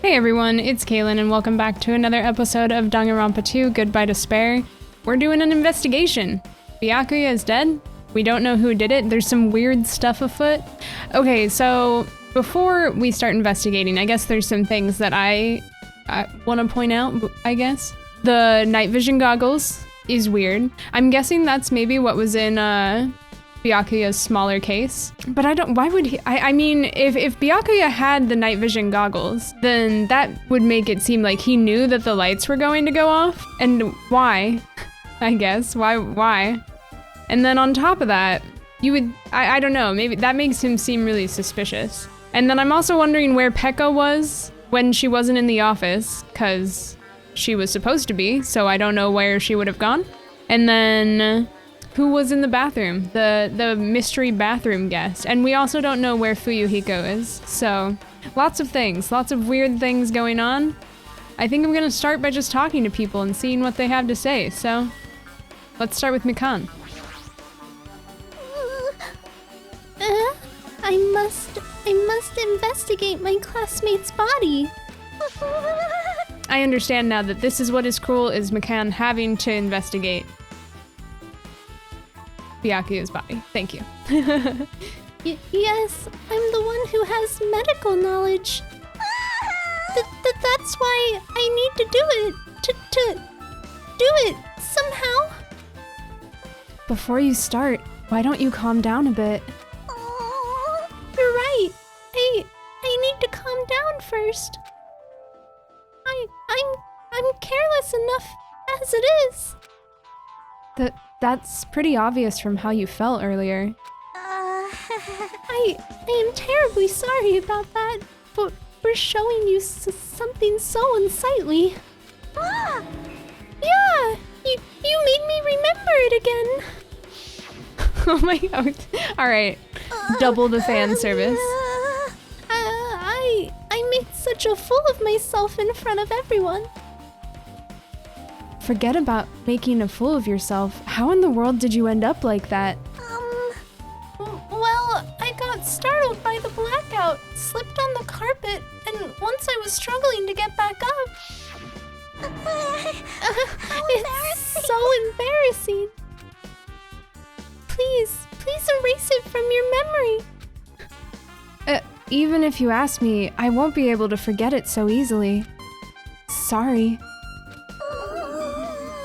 Hey everyone, it's Kaahlan and welcome back to another episode of Danganronpa 2, Goodbye Despair. We're doing an investigation. Byakuya is dead. We don't know who did it. There's some weird stuff afoot. Okay, so before we start investigating, I guess there's some things that I want to point out, I guess. The night vision goggles is weird. I'm guessing that's maybe what was in Byakuya's smaller case. But why would he, I mean, if Byakuya had the night vision goggles, then that would make it seem like he knew that the lights were going to go off. And why? I guess, why? And then on top of that, you would, I don't know, maybe that makes him seem really suspicious. And then I'm also wondering where Pekka was when she wasn't in the office, cause she was supposed to be, so I don't know where she would have gone. And then who was in the bathroom? The mystery bathroom guest. And we also don't know where Fuyuhiko is. So lots of things, lots of weird things going on. I think I'm gonna start by just talking to people and seeing what they have to say. So let's start with Mikan. I must investigate my classmate's body. I understand now that this is what is cruel, is Mikan having to investigate Byakuya's body. Thank you. Yes, I'm the one who has medical knowledge. That's why I need to do it. To do it somehow. Before you start, why don't you calm down a bit? You're right. I need to calm down first. I'm careless enough as it is. That's pretty obvious from how you felt earlier. I am terribly sorry about that, but for showing you something so unsightly. Yeah, you made me remember it again. Oh my god. Alright. Double the fan service. I made such a fool of myself in front of everyone. Forget about making a fool of yourself. How in the world did you end up like that? Well, I got startled by the blackout, slipped on the carpet, and once I was struggling to get back up. It's so embarrassing. Please erase it from your memory. Even if you ask me, I won't be able to forget it so easily. Sorry.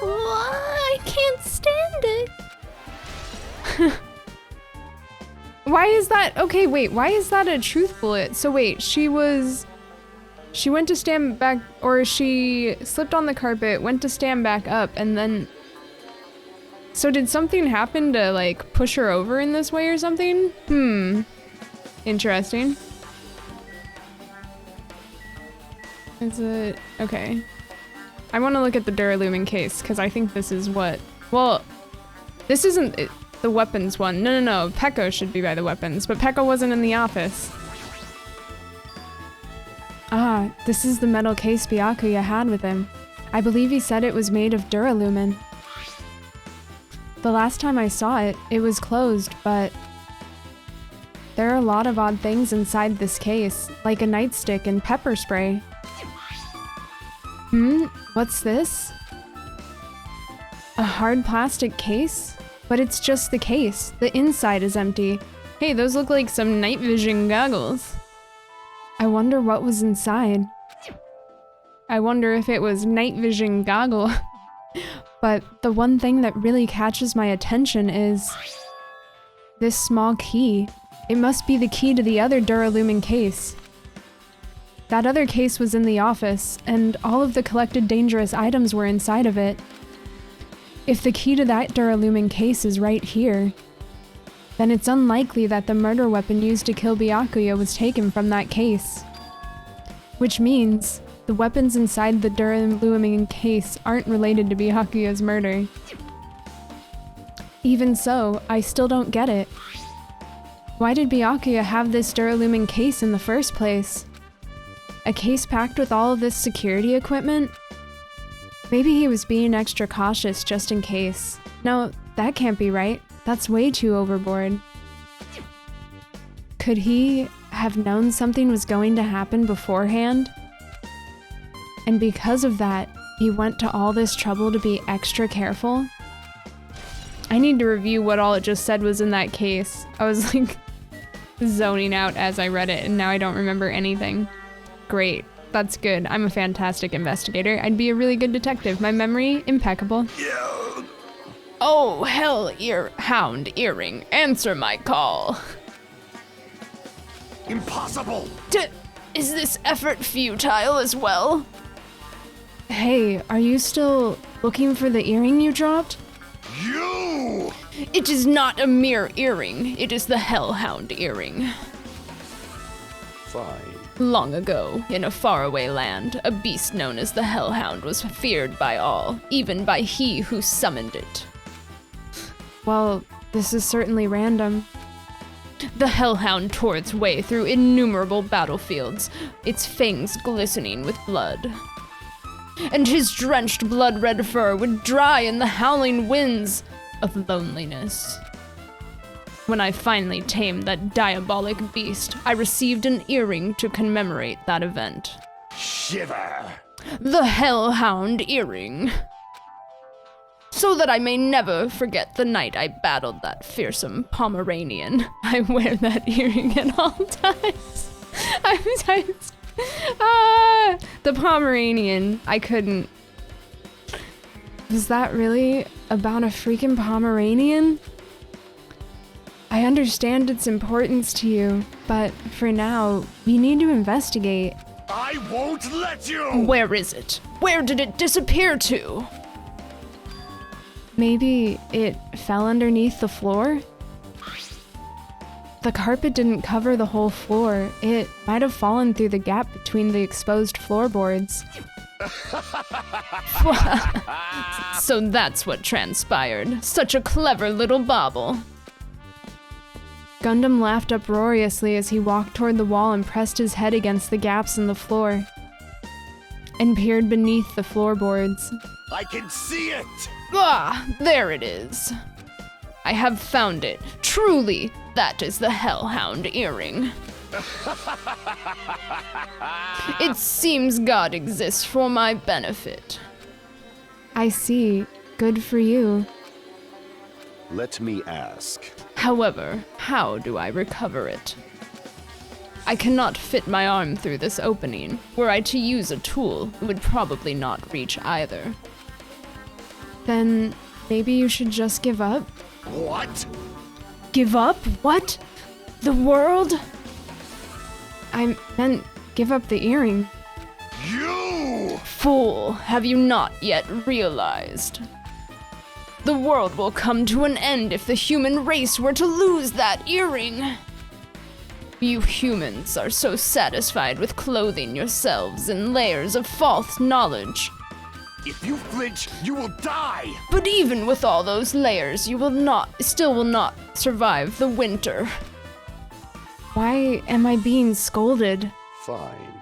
I can't stand it. Why is that? Okay, wait, why is that a truth bullet? So wait, she went to stand back, or she slipped on the carpet, went to stand back up, and then... So did something happen to, like, push her over in this way or something? Interesting. Is it... Okay. I want to look at the Duralumin case, because I think this is what... Well, this isn't the weapons one. No. Pekka should be by the weapons, but Pekka wasn't in the office. Ah, this is the metal case Byakuya had with him. I believe he said it was made of Duralumin. The last time I saw it, it was closed, but... There are a lot of odd things inside this case, like a nightstick and pepper spray. What's this? A hard plastic case? But it's just the case. The inside is empty. Hey, those look like some night vision goggles. I wonder what was inside. I wonder if it was night vision goggle. But the one thing that really catches my attention is this small key. It must be the key to the other Duralumin case. That other case was in the office, and all of the collected dangerous items were inside of it. If the key to that Duralumin case is right here, then it's unlikely that the murder weapon used to kill Byakuya was taken from that case. Which means the weapons inside the Duralumin case aren't related to Byakuya's murder. Even so, I still don't get it. Why did Byakuya have this Duralumin case in the first place? A case packed with all of this security equipment? Maybe he was being extra cautious just in case. No, that can't be right. That's way too overboard. Could he have known something was going to happen beforehand? And because of that, he went to all this trouble to be extra careful. I need to review what all it just said was in that case. I was like zoning out as I read it, and now I don't remember anything. Great. That's good. I'm a fantastic investigator. I'd be a really good detective. My memory, impeccable. Yeah. Oh, hell, hound earring. Answer my call. Impossible! Is this effort futile as well? Hey, are you still looking for the earring you dropped? You! It is not a mere earring. It is the hellhound earring. Fine. Long ago, in a faraway land, a beast known as the Hellhound was feared by all, even by he who summoned it. Well, this is certainly random. The Hellhound tore its way through innumerable battlefields, its fangs glistening with blood. And his drenched blood-red fur would dry in the howling winds of loneliness. When I finally tamed that diabolic beast, I received an earring to commemorate that event. Shiver! The Hellhound earring. So that I may never forget the night I battled that fearsome Pomeranian. I wear that earring at all times. The Pomeranian. I couldn't. Was that really about a freaking Pomeranian? I understand its importance to you, but for now, we need to investigate. I won't let you! Where is it? Where did it disappear to? Maybe it fell underneath the floor? The carpet didn't cover the whole floor. It might have fallen through the gap between the exposed floorboards. So that's what transpired. Such a clever little bauble. Gundam laughed uproariously as he walked toward the wall and pressed his head against the gaps in the floor and peered beneath the floorboards. I can see it! Ah, there it is. I have found it. Truly, that is the Hellhound earring. It seems God exists for my benefit. I see. Good for you. Let me ask. However, how do I recover it? I cannot fit my arm through this opening. Were I to use a tool, it would probably not reach either. Then maybe you should just give up? What? Give up? What? The world? I meant give up the earring. You! Fool, have you not yet realized? The world will come to an end if the human race were to lose that earring. You humans are so satisfied with clothing yourselves in layers of false knowledge. If you flinch, you will die! But even with all those layers, you still will not survive the winter. Why am I being scolded? Fine.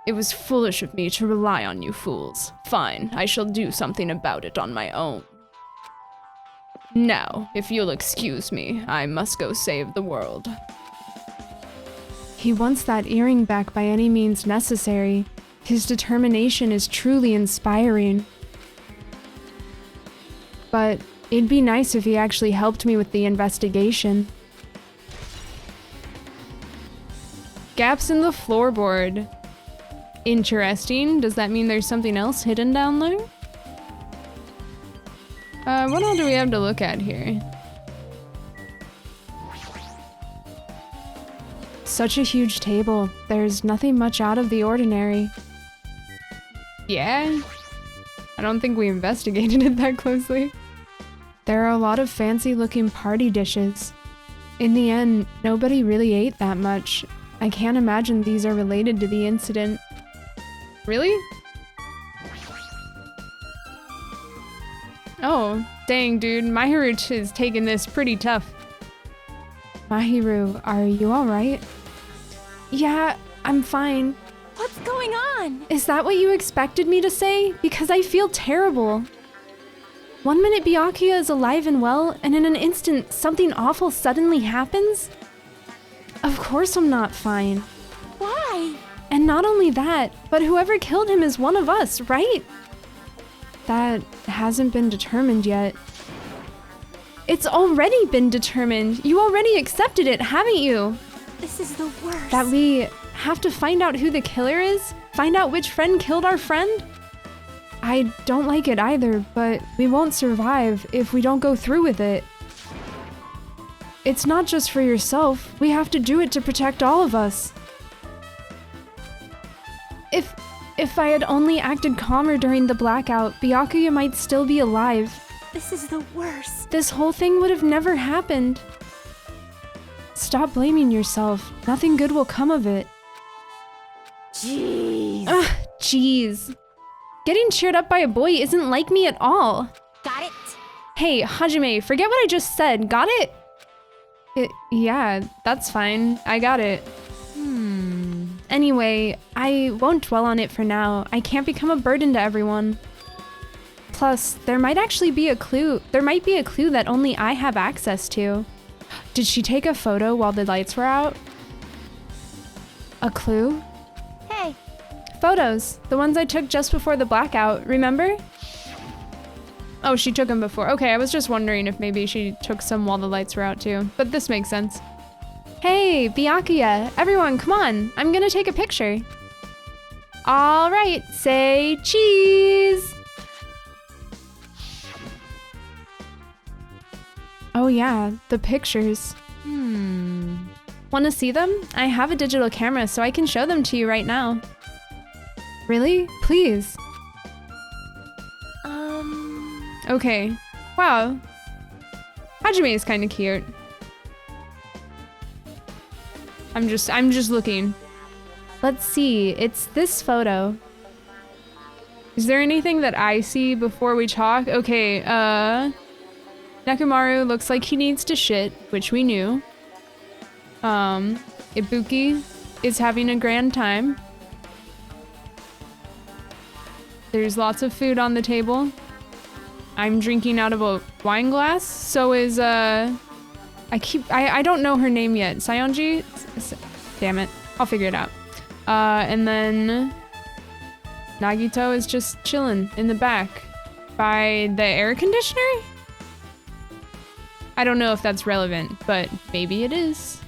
It was foolish of me to rely on you fools. Fine, I shall do something about it on my own. Now, if you'll excuse me, I must go save the world. He wants that earring back by any means necessary. His determination is truly inspiring. But it'd be nice if he actually helped me with the investigation. Gaps in the floorboard. Interesting. Does that mean there's something else hidden down there? What all do we have to look at here? Such a huge table. There's nothing much out of the ordinary. Yeah? I don't think we investigated it that closely. There are a lot of fancy-looking party dishes. In the end, nobody really ate that much. I can't imagine these are related to the incident. Really? Oh, dang, dude. Mahiru is taking this pretty tough. Mahiru, are you alright? Yeah, I'm fine. What's going on? Is that what you expected me to say? Because I feel terrible. 1 minute Byakuya is alive and well, and in an instant, something awful suddenly happens? Of course I'm not fine. Why? And not only that, but whoever killed him is one of us, right? That hasn't been determined yet. It's already been determined. You already accepted it, haven't you? This is the worst. That we have to find out who the killer is? Find out which friend killed our friend? I don't like it either, but we won't survive if we don't go through with it. It's not just for yourself. We have to do it to protect all of us. If I had only acted calmer during the blackout, Byakuya might still be alive. This is the worst. This whole thing would have never happened. Stop blaming yourself. Nothing good will come of it. Jeez. Ugh, jeez. Getting cheered up by a boy isn't like me at all. Got it? Hey, Hajime, forget what I just said. Got it? Yeah, that's fine. I got it. Anyway, I won't dwell on it for now. I can't become a burden to everyone. Plus, there might actually be a clue. There might be a clue that only I have access to. Did she take a photo while the lights were out? A clue? Hey. Photos. The ones I took just before the blackout, remember? Oh, she took them before. Okay, I was just wondering if maybe she took some while the lights were out too, but this makes sense. Hey, Byakuya, everyone, come on. I'm gonna take a picture. All right, say cheese. Oh yeah, the pictures. Wanna see them? I have a digital camera, so I can show them to you right now. Really? Please. Okay. Wow. Hajime is kind of cute. I'm just looking. Let's see. It's this photo. Is there anything that I see before we talk? Okay, Nekomaru looks like he needs to shit, which we knew. Ibuki is having a grand time. There's lots of food on the table. I'm drinking out of a wine glass. So is, I don't know her name yet. Sayonji? Damn it. I'll figure it out. And then Nagito is just chilling in the back by the air conditioner? I don't know if that's relevant, but maybe it is.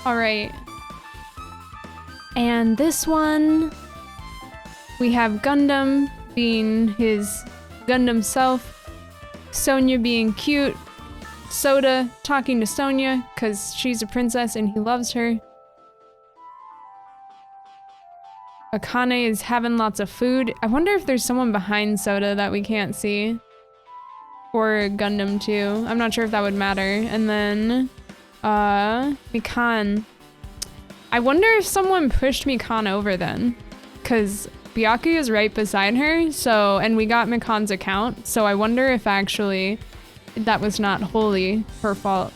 All right. And this one, we have Gundam being his Gundam self, Sonia being cute, Soda talking to Sonia because she's a princess and he loves her. Akane is having lots of food. I wonder if there's someone behind Soda that we can't see. Or Gundam too. I'm not sure if that would matter. And then, Mikan. I wonder if someone pushed Mikan over then. Because Byakuya is right beside her, so, and we got Mikan's account, so I wonder if actually that was not wholly her fault.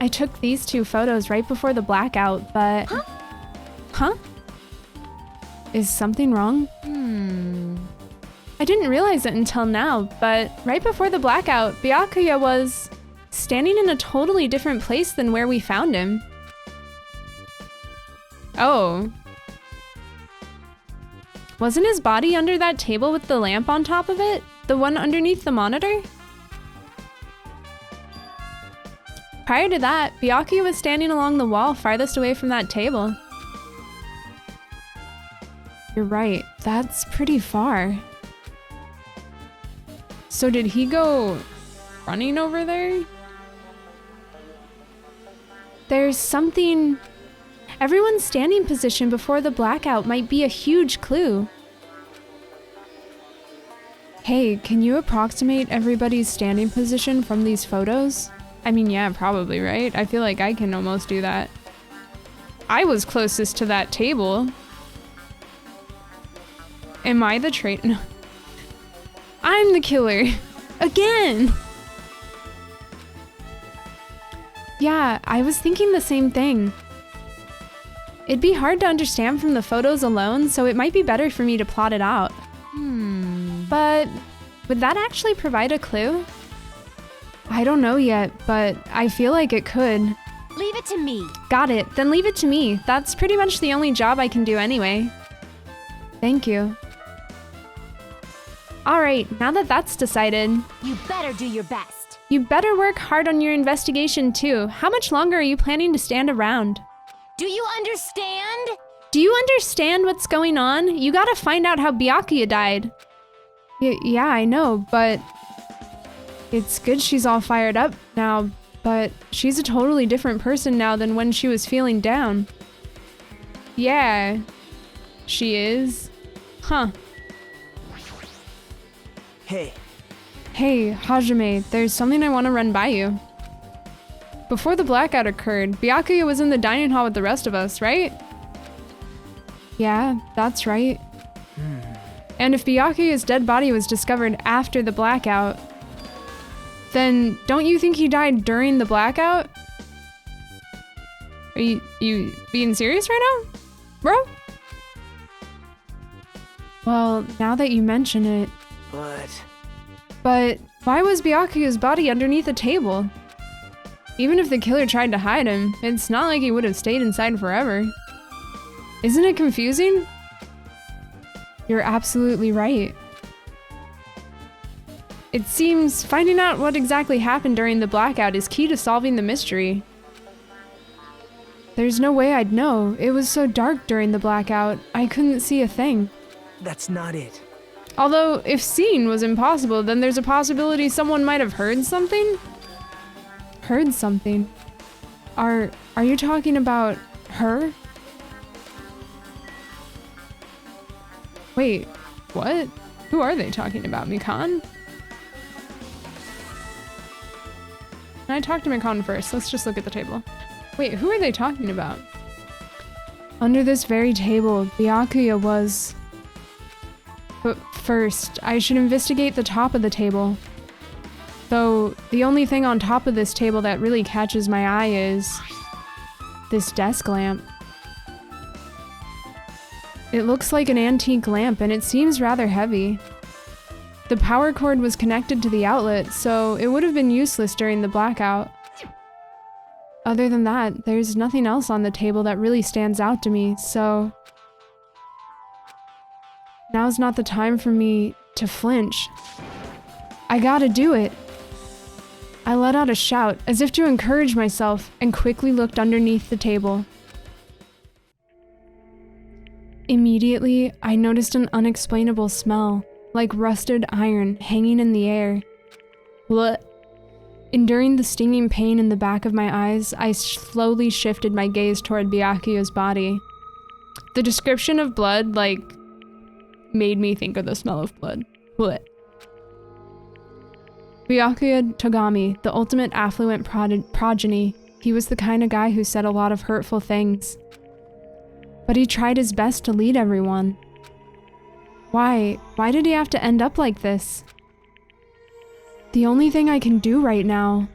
I took these two photos right before the blackout, but... Huh? Is something wrong? I didn't realize it until now, but right before the blackout, Byakuya was standing in a totally different place than where we found him. Oh. Wasn't his body under that table with the lamp on top of it? The one underneath the monitor? Prior to that, Byakuya was standing along the wall farthest away from that table. You're right, that's pretty far. So did he go running over there? There's something... Everyone's standing position before the blackout might be a huge clue. Hey, can you approximate everybody's standing position from these photos? I mean, yeah, probably, right? I feel like I can almost do that. I was closest to that table. Am I the traitor? No. I'm the killer. Again! Yeah, I was thinking the same thing. It'd be hard to understand from the photos alone, so it might be better for me to plot it out. But would that actually provide a clue? I don't know yet, but I feel like it could. Leave it to me. Got it, then leave it to me. That's pretty much the only job I can do anyway. Thank you. Alright, now that that's decided, You better do your best. you better work hard on your investigation too. How much longer are you planning to stand around? Do you understand? Do you understand what's going on? You gotta find out how Byakuya died. Yeah, I know, but it's good she's all fired up now, but she's a totally different person now than when she was feeling down. Yeah, she is. Huh. Hey. Hey, Hajime, there's something I want to run by you. Before the blackout occurred, Byakuya was in the dining hall with the rest of us, right? Yeah, that's right. And if Byakuya's dead body was discovered after the blackout, then don't you think he died during the blackout? Are you being serious right now, bro? Well, now that you mention it. But why was Byakuya's body underneath a table? Even if the killer tried to hide him, it's not like he would have stayed inside forever. Isn't it confusing? You're absolutely right. It seems finding out what exactly happened during the blackout is key to solving the mystery. There's no way I'd know. It was so dark during the blackout, I couldn't see a thing. That's not it. Although, if seeing was impossible, then there's a possibility someone might have heard something? Heard something? Are you talking about her? Wait, what? Who are they talking about, Mikan? Can I talk to Mikan first? Let's just look at the table. Wait, who are they talking about? Under this very table, Byakuya was... But first, I should investigate the top of the table. Though, the only thing on top of this table that really catches my eye is... this desk lamp. It looks like an antique lamp and it seems rather heavy. The power cord was connected to the outlet, so it would have been useless during the blackout. Other than that, there's nothing else on the table that really stands out to me, so... Now's not the time for me to flinch. I gotta do it. I let out a shout, as if to encourage myself, and quickly looked underneath the table. Immediately, I noticed an unexplainable smell, like rusted iron hanging in the air. Blech. Enduring the stinging pain in the back of my eyes, I slowly shifted my gaze toward Byakuya's body. The description of blood, made me think of the smell of blood. Blech. Byakuya Togami, the ultimate affluent progeny. He was the kind of guy who said a lot of hurtful things. But he tried his best to lead everyone. Why did he have to end up like this? The only thing I can do right now,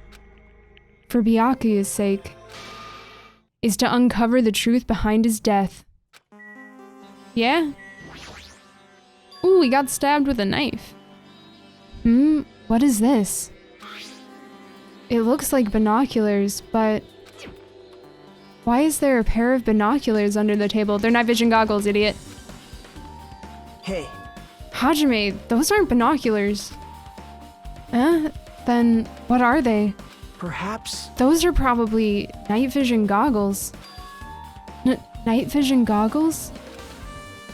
for Byakuya's sake, is to uncover the truth behind his death. Yeah? Ooh, he got stabbed with a knife. What is this? It looks like binoculars, but... Why is there a pair of binoculars under the table? They're night vision goggles, idiot. Hey. Hajime, those aren't binoculars. Then what are they? Perhaps... Those are probably night vision goggles. Night vision goggles?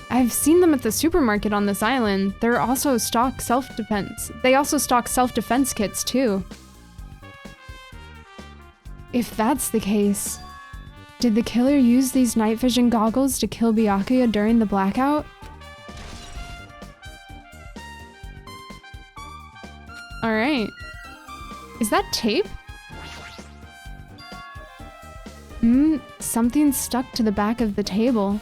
I've seen them at the supermarket on this island. They also stock self-defense kits too. If that's the case, did the killer use these night vision goggles to kill Byakuya during the blackout? Alright. Is that tape? Something stuck to the back of the table.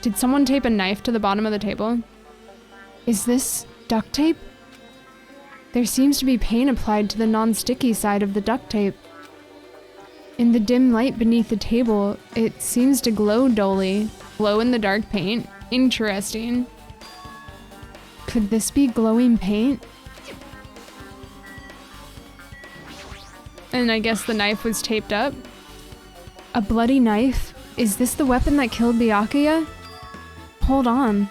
Did someone tape a knife to the bottom of the table? Is this duct tape? There seems to be paint applied to the non-sticky side of the duct tape. In the dim light beneath the table, it seems to glow dully. Glow in the dark paint? Interesting. Could this be glowing paint? And I guess the knife was taped up. A bloody knife? Is this the weapon that killed Byakuya? Hold on.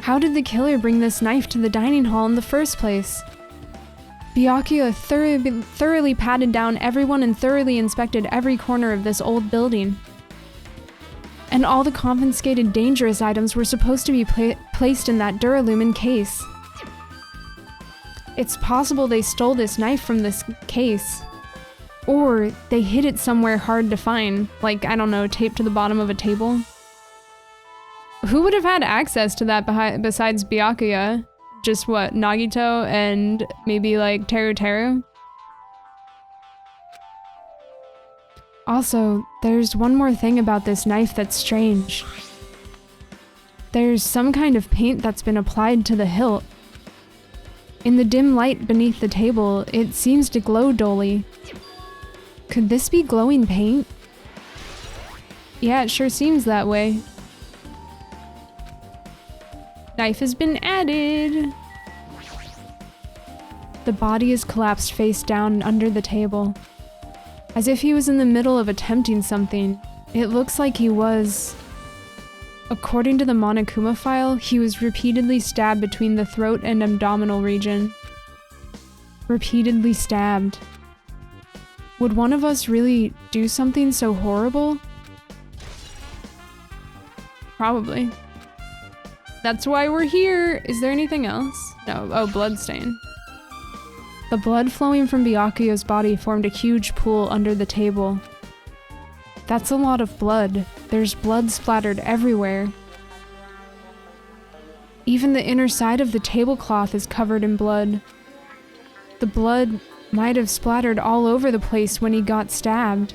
How did the killer bring this knife to the dining hall in the first place? Byakuya thoroughly patted down everyone and thoroughly inspected every corner of this old building. And all the confiscated dangerous items were supposed to be placed in that Duralumin case. It's possible they stole this knife from this case. Or they hid it somewhere hard to find, like, I don't know, taped to the bottom of a table. Who would have had access to that besides Byakuya? Just what, Nagito and maybe like Teru Teru? Also, there's one more thing about this knife that's strange. There's some kind of paint that's been applied to the hilt. In the dim light beneath the table, it seems to glow dully. Could this be glowing paint? Yeah, it sure seems that way. Knife has been added. The body is collapsed face down under the table. As if he was in the middle of attempting something. It looks like he was. According to the Monokuma file, he was repeatedly stabbed between the throat and abdominal region. Repeatedly stabbed. Would one of us really do something so horrible? Probably. That's why we're here! Is there anything else? No. Oh, bloodstain. The blood flowing from Byakuya's body formed a huge pool under the table. That's a lot of blood. There's blood splattered everywhere. Even the inner side of the tablecloth is covered in blood. The blood might have splattered all over the place when he got stabbed.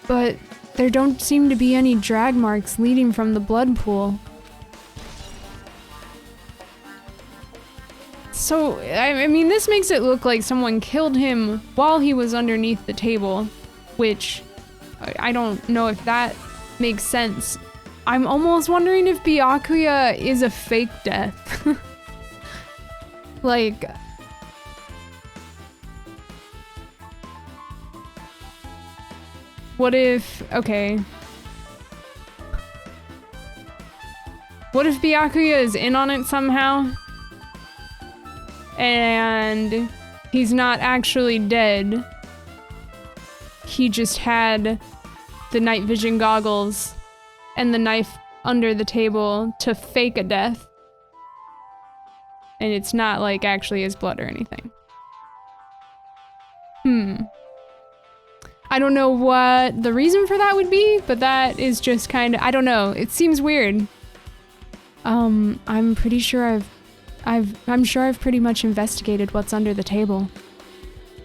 But there don't seem to be any drag marks leading from the blood pool. So, I mean, this makes it look like someone killed him while he was underneath the table, which I don't know if that makes sense. I'm almost wondering if Byakuya is a fake death. Like, what if, okay. What if Byakuya is in on it somehow? And he's not actually dead. He just had the night vision goggles and the knife under the table to fake a death. And it's not like actually his blood or anything. I don't know what the reason for that would be, but that is just kind of, I don't know. It seems weird. I'm pretty sure I'm sure I've pretty much investigated what's under the table.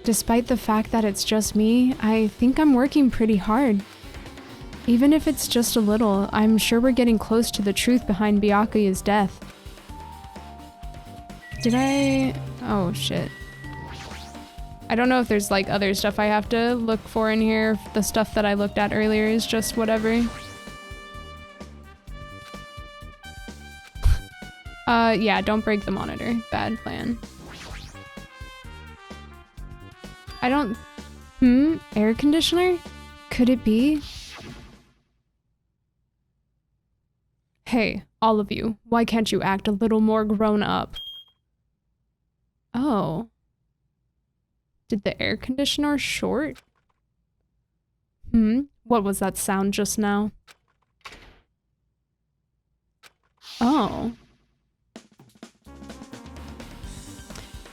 Despite the fact that it's just me, I think I'm working pretty hard. Even if it's just a little, I'm sure we're getting close to the truth behind Byakuya's death. Did I? Oh shit. I don't know if there's like other stuff I have to look for in here. The stuff that I looked at earlier is just whatever. Yeah, don't break the monitor. Bad plan. I don't... Air conditioner? Could it be? Hey, all of you, why can't you act a little more grown up? Oh. Did the air conditioner short? What was that sound just now? Oh.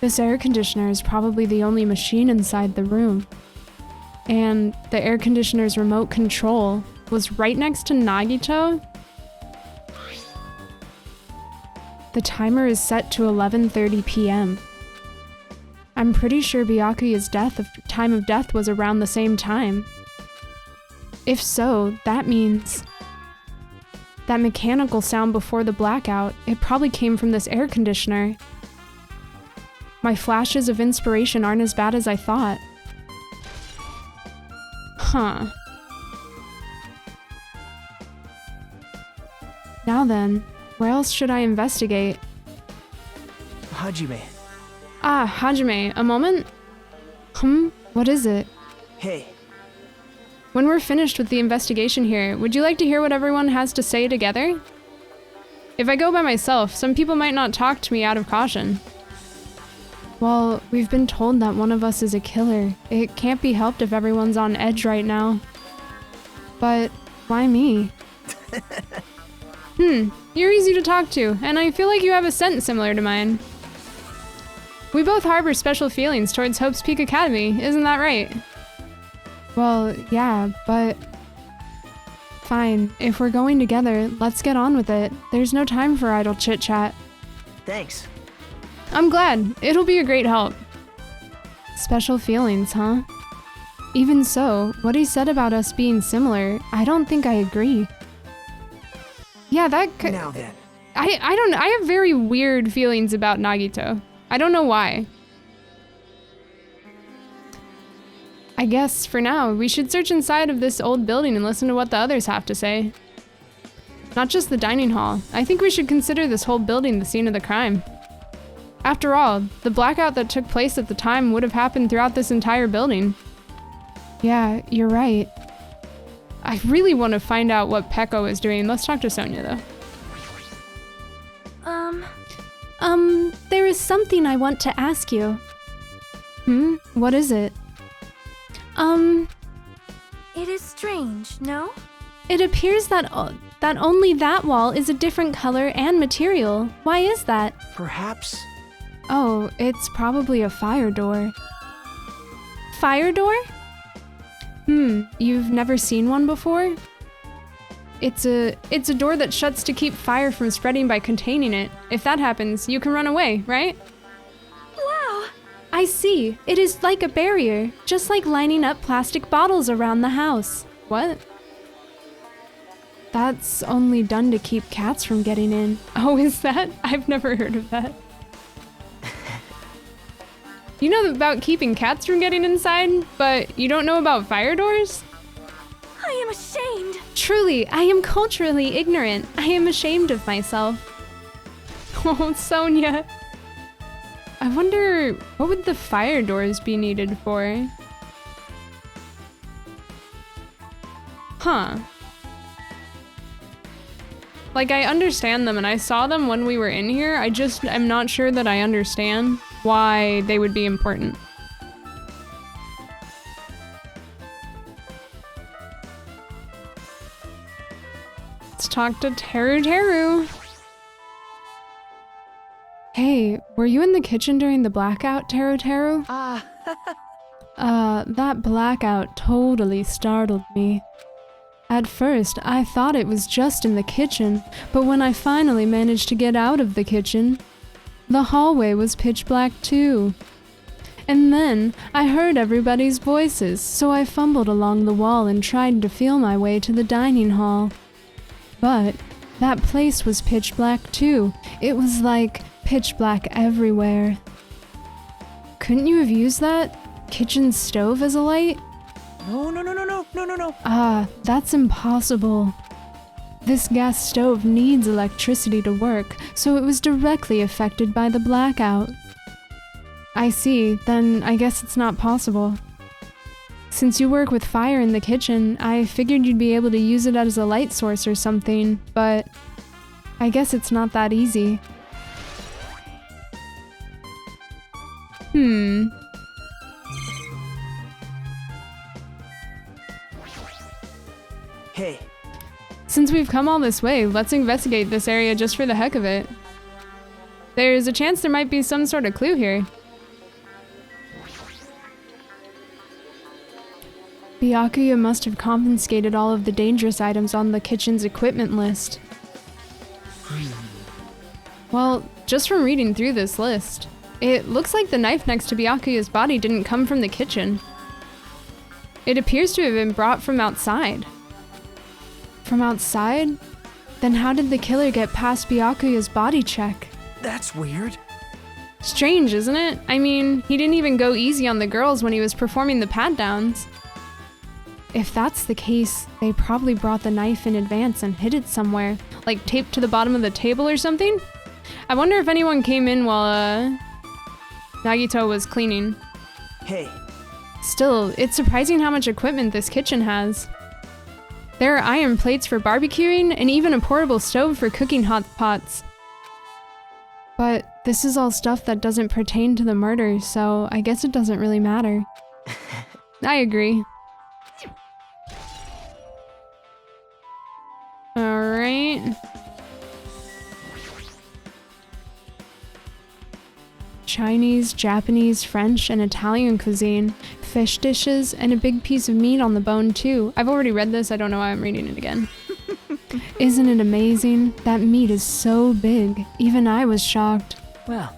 This air conditioner is probably the only machine inside the room. And the air conditioner's remote control was right next to Nagito? The timer is set to 11:30 p.m. I'm pretty sure Byakuya's time of death was around the same time. If so, that means that mechanical sound before the blackout, it probably came from this air conditioner. My flashes of inspiration aren't as bad as I thought. Huh. Now then, where else should I investigate? Hajime. Ah, Hajime, a moment? What is it? Hey, When we're finished with the investigation here, would you like to hear what everyone has to say together? If I go by myself, some people might not talk to me out of caution. Well, we've been told that one of us is a killer. It can't be helped if everyone's on edge right now. But why me? You're easy to talk to, and I feel like you have a scent similar to mine. We both harbor special feelings towards Hope's Peak Academy, isn't that right? Well, yeah, but... Fine, if we're going together, let's get on with it. There's no time for idle chit-chat. thanks. I'm glad. It'll be a great help. Special feelings, huh? Even so, what he said about us being similar, I don't think I agree. Yeah, that could... Now then. I don't know. I have very weird feelings about Nagito. I don't know why. I guess, for now, we should search inside of this old building and listen to what the others have to say. Not just the dining hall. I think we should consider this whole building the scene of the crime. After all, the blackout that took place at the time would have happened throughout this entire building. Yeah, you're right. I really want to find out what Peko is doing. Let's talk to Sonia, though. There is something I want to ask you. What is it? It is strange, no? It appears that only that wall is a different color and material. Why is that? Perhaps. Oh, it's probably a fire door. Fire door? You've never seen one before? It's a door that shuts to keep fire from spreading by containing it. If that happens, you can run away, right? Wow! I see. It is like a barrier, just like lining up plastic bottles around the house. What? That's only done to keep cats from getting in. Oh, is that? I've never heard of that. You know about keeping cats from getting inside, but you don't know about fire doors? I am ashamed! Truly, I am culturally ignorant. I am ashamed of myself. Oh, Sonia. I wonder, what would the fire doors be needed for? Huh. Like, I understand them, and I saw them when we were in here. I'm not sure that I understand why they would be important. Let's talk to Teru. Hey, were you in the kitchen during the blackout, Teru? That blackout totally startled me. At first, I thought it was just in the kitchen, but when I finally managed to get out of the kitchen, the hallway was pitch black too. And then, I heard everybody's voices, so I fumbled along the wall and tried to feel my way to the dining hall. But that place was pitch black too. It was like pitch black everywhere. Couldn't you have used that kitchen stove as a light? No. That's impossible. This gas stove needs electricity to work, so it was directly affected by the blackout. I see, then I guess it's not possible. Since you work with fire in the kitchen, I figured you'd be able to use it as a light source or something, but I guess it's not that easy. Hey, Since we've come all this way, let's investigate this area just for the heck of it. There's a chance there might be some sort of clue here. Byakuya must have confiscated all of the dangerous items on the kitchen's equipment list. Well, just from reading through this list, it looks like the knife next to Byakuya's body didn't come from the kitchen. It appears to have been brought from outside. From outside? Then how did the killer get past Byakuya's body check? that's weird. Strange, isn't it? I mean, he didn't even go easy on the girls when he was performing the pat-downs. If that's the case, they probably brought the knife in advance and hid it somewhere, like taped to the bottom of the table or something? I wonder if anyone came in while, Nagito was cleaning. Hey, Still, it's surprising how much equipment this kitchen has. There are iron plates for barbecuing and even a portable stove for cooking hot pots. But this is all stuff that doesn't pertain to the murder, so I guess it doesn't really matter. I agree. Alright. Chinese, Japanese, French, and Italian cuisine. Fish dishes, and a big piece of meat on the bone too. I've already read this, I don't know why I'm reading it again. Isn't it amazing? That meat is so big. Even I was shocked. Well,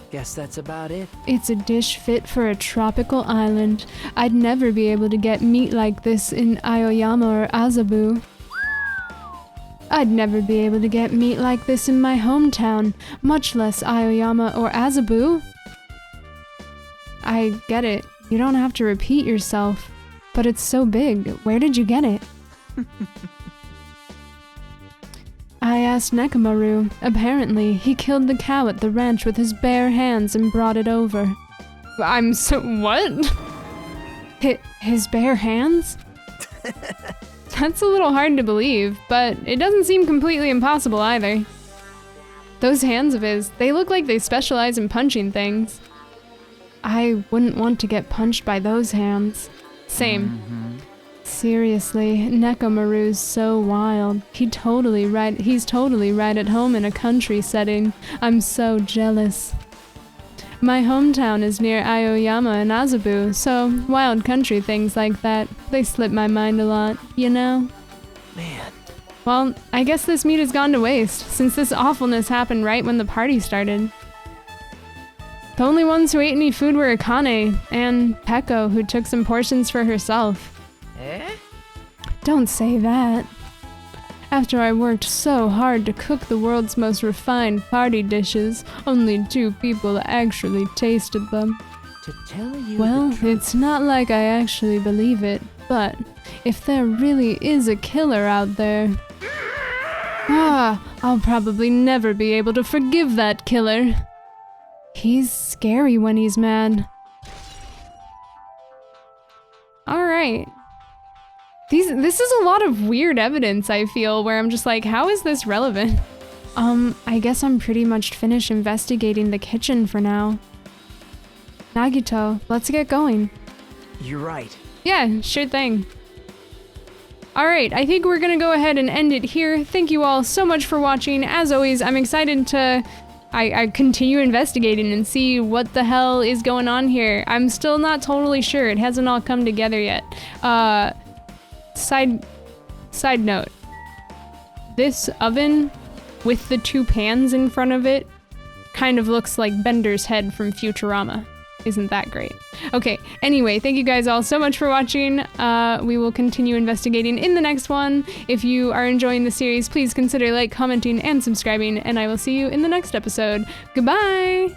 guess that's about it. It's a dish fit for a tropical island. I'd never be able to get meat like this in Aoyama or Azabu. I'd never be able to get meat like this in my hometown, much less Aoyama or Azabu. I get it. You don't have to repeat yourself. But it's so big. Where did you get it? I asked Nekomaru. Apparently, he killed the cow at the ranch with his bare hands and brought it over. What? His bare hands? That's a little hard to believe, but it doesn't seem completely impossible either. Those hands of his, they look like they specialize in punching things. I wouldn't want to get punched by those hands. Same. Seriously, Nekomaru's so wild. He's totally right at home in a country setting. I'm so jealous. My hometown is near Aoyama and Azabu, so wild country things like that, they slip my mind a lot, you know? Man. Well, I guess this meat has gone to waste, since this awfulness happened right when the party started. The only ones who ate any food were Akane, and Peko, who took some portions for herself. Eh? Don't say that. After I worked so hard to cook the world's most refined party dishes, only 2 people actually tasted them. To tell you Well, the truth, it's not like I actually believe it, but if there really is a killer out there... I'll probably never be able to forgive that killer. He's scary when he's mad. Alright. This is a lot of weird evidence, I feel, where I'm just like, how is this relevant? I guess I'm pretty much finished investigating the kitchen for now. Nagito, let's get going. you're right. Yeah, sure thing. Alright, I think we're gonna go ahead and end it here. Thank you all so much for watching. As always, I'm excited to I continue investigating and see what the hell is going on here. I'm still not totally sure. It hasn't all come together yet. Side note. This oven with the 2 pans in front of it kind of looks like Bender's head from Futurama. Isn't that great? Okay, anyway, thank you guys all so much for watching. We will continue investigating in the next one. If you are enjoying the series, please consider commenting, and subscribing, and I will see you in the next episode. Goodbye!